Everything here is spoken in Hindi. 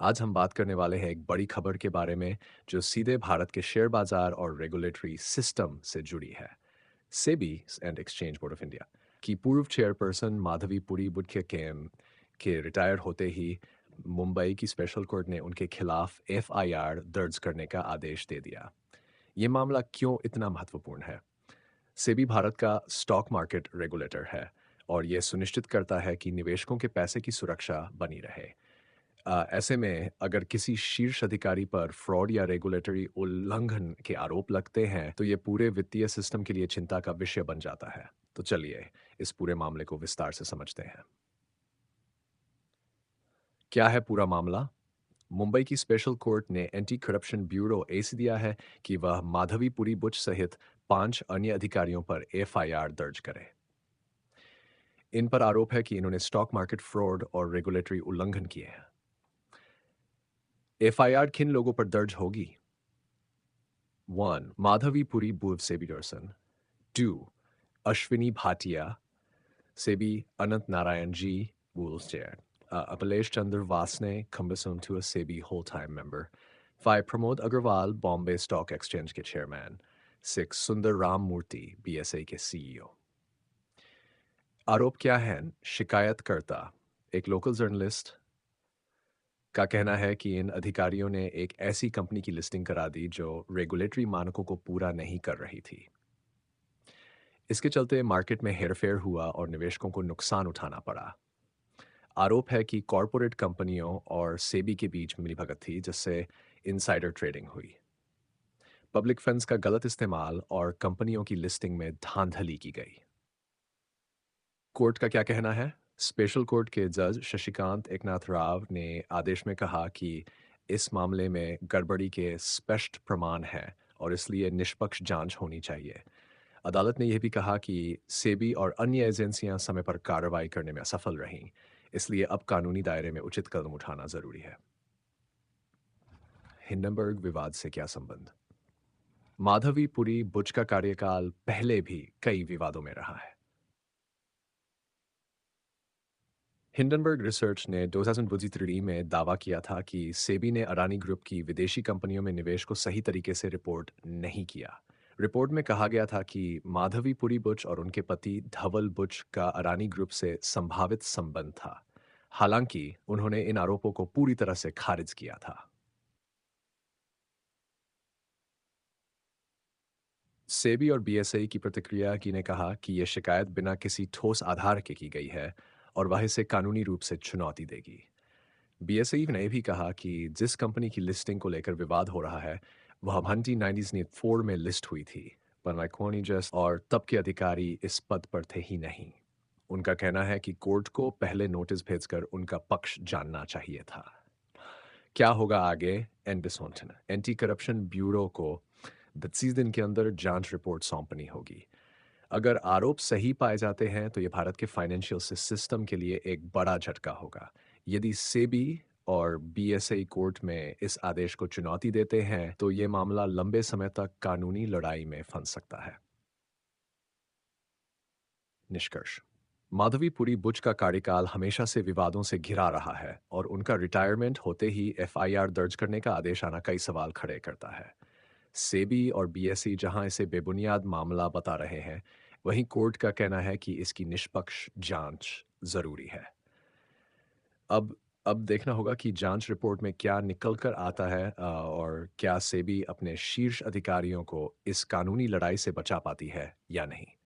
आज हम बात करने वाले हैं एक बड़ी खबर के बारे में जो सीधे भारत के शेयर बाजार और रेगुलेटरी सिस्टम से जुड़ी है। SEBI and exchange board of India की पूर्व चेयरपर्सन माधवी पुरी बुडके के रिटायर होते ही मुंबई की स्पेशल कोर्ट ने उनके खिलाफ एफआईआर दर्ज करने का आदेश दे दिया। ये मामला क्यों इतना महत्वपूर्ण है? सेबी भारत का स्टॉक मार्केट रेगुलेटर है और यह सुनिश्चित करता है कि निवेशकों के पैसे की सुरक्षा बनी रहे। ऐसे में अगर किसी शीर्ष अधिकारी पर फ्रॉड या रेगुलेटरी उल्लंघन के आरोप लगते हैं, तो ये पूरे वित्तीय सिस्टम के लिए चिंता का विषय बन जाता है। तो चलिए, इस पूरे मामले को विस्तार से समझते हैं। क्या है पूरा मामला? मुंबई की स्पेशल कोर्ट ने एंटी करप्शन ब्यूरो एसी दिया है कि वह माधवी पुरी बुच सहित 5 अन्य अधिकारियों पर एफआईआर दर्ज करे। इन पर आरोप है कि इन्होंने स्टॉक मार्केट फ्रॉड और रेगुलेटरी उल्लंघन किए हैं। एफआईआर किन लोगों पर दर्ज होगी? 1. Madhavi Puri Bhuv Sebi Darsan. 2. Ashwini Bhatia, Sebi Anant Narayan Ji, Rules Chair. Apalesh Chandra Vasne, Kumbasum to a Sebi whole-time member. 5. Pramod Agarwal, Bombay Stock Exchange ke chairman. 6. Sundar Ram Murthy, BSA के CEO. आरोप क्या है? शिकायतकर्ता एक लोकल जर्नलिस्ट का कहना है कि इन अधिकारियों ने एक ऐसी कंपनी की लिस्टिंग करा दी जो रेगुलेटरी मानकों को पूरा नहीं कर रही थी। इसके चलते मार्केट में हेरफेर हुआ और निवेशकों को नुकसान उठाना पड़ा। आरोप है कि कॉरपोरेट कंपनियों और सेबी के बीच मिलीभगत थी, जिससे इनसाइडर ट्रेडिंग हुई, पब्लिक फंड्स का गलत इस्तेमाल और कंपनियों की लिस्टिंग में धांधली की गई। कोर्ट का क्या कहना है? स्पेशल कोर्ट के जज शशिकांत एकनाथ राव ने आदेश में कहा कि इस मामले में गड़बड़ी के स्पष्ट प्रमाण हैं और इसलिए निष्पक्ष जांच होनी चाहिए। अदालत ने यह भी कहा कि सेबी और अन्य एजेंसियां समय पर कार्रवाई करने में असफल रहीं, इसलिए अब कानूनी दायरे में उचित कदम उठाना जरूरी है। हिंडनबर्ग विवाद से क्या संबंध? माधवी पुरी बुच का कार्यकाल पहले भी कई विवादों में रहा है। हिंडनबर्ग रिसर्च ने 2023 में दावा किया था कि सेबी ने अडानी ग्रुप की विदेशी कंपनियों में निवेश को सही तरीके से रिपोर्ट नहीं किया। रिपोर्ट में कहा गया था कि माधवी पुरी बुच और उनके पति धवल बुच का अडानी ग्रुप से संभावित संबंध था। हालांकि उन्होंने इन आरोपों को पूरी तरह से खारिज किया था। सेबी और बीएसई की प्रतिक्रिया की ने कहा कि यह शिकायत बिना किसी ठोस आधार के की गई है और वह इसे कानूनी रूप से चुनौती देगी। बीएसई ने भी कहा कि जिस कंपनी की लिस्टिंग को लेकर विवाद हो रहा है, वह 1994 में लिस्ट हुई थी, पर मैक्रोनीजस और तब के अधिकारी इस पद पर थे ही नहीं। उनका कहना है कि कोर्ट को पहले नोटिस भेजकर उनका पक्ष जानना चाहिए था। क्या होगा आगे? एंडिसोंटन एंटी करप्शन ब्यूरो को 30 दिन के अंदर जांच रिपोर्ट सौंपनी होगी। अगर आरोप सही पाए जाते हैं तो ये भारत के फाइनेंशियल सिस्टम के लिए एक बड़ा झटका होगा। यदि सेबी और बीएसई कोर्ट में इस आदेश को चुनौती देते हैं तो ये मामला लंबे समय तक कानूनी लड़ाई में फंस सकता है। निष्कर्ष: माधवी पुरी बुच का कार्यकाल हमेशा से विवादों से घिरा रहा है और उनका रिटायरमेंट होते ही एफआईआर दर्ज करने का आदेश आना कई सवाल खड़े करता है। सेबी और बीएसई जहां इसे बेबुनियाद मामला बता रहे हैं, वहीं कोर्ट का कहना है कि इसकी निष्पक्ष जांच जरूरी है। अब अब देखना होगा कि जांच रिपोर्ट में क्या निकल कर आता है, और क्या सेबी अपने शीर्ष अधिकारियों को इस कानूनी लड़ाई से बचा पाती है या नहीं।